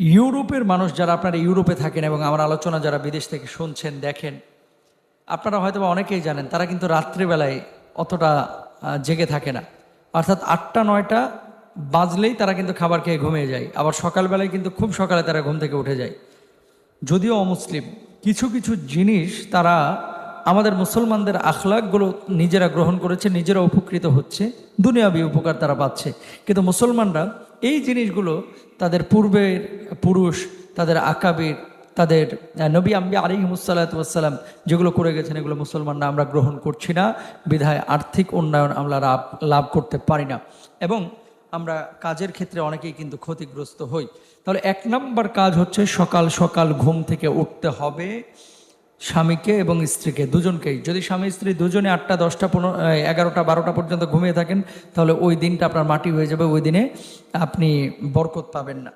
ইউরোপের মানুষ যারা আপনারা ইউরোপে থাকেন এবং আমার আলোচনা যারা বিদেশ থেকে শুনছেন দেখেন, আপনারা হয়তো বা অনেকেই জানেন তারা কিন্তু রাত্রিবেলায় অতটা জেগে থাকে না। অর্থাৎ 8টা-9টা বাজলেই তারা কিন্তু খাবার খেয়ে ঘুমিয়ে যায়, আবার সকালবেলায় কিন্তু খুব সকালে তারা ঘুম থেকে উঠে যায়। যদিও অমুসলিম, কিছু কিছু জিনিস তারা আমাদের মুসলমানদের আখলাকগুলো নিজেরা গ্রহণ করেছে, নিজেরা উপকৃত হচ্ছে, দুনিয়াবী উপকার তারা পাচ্ছে। কিন্তু মুসলমানরা এই জিনিসগুলো তাদের পূর্বের পুরুষ, তাদের আকাবির, তাদের নবী আম্বিয়া আলাইহিমুসসালাম যেগুলো করে গেছেন এগুলো মুসলমানরা আমরা গ্রহণ করছি না, বিধায় আর্থিক উন্নয়ন আমরা লাভ করতে পারি না এবং আমরা কাজের ক্ষেত্রে অনেকেই কিন্তু ক্ষতিগ্রস্ত হই। তাহলে 1 নম্বর কাজ হচ্ছে সকাল সকাল ঘুম থেকে উঠতে হবে স্বামীকে এবং স্ত্রীকে, দুজনকেই। যদি স্বামী স্ত্রী দুজনে 8টা, 10টা, 15, 11টা, 12টা পর্যন্ত ঘুমিয়ে থাকেন তাহলে ওই দিনটা আপনার মাটি হয়ে যাবে, ওই দিনে আপনি বরকত পাবেন না।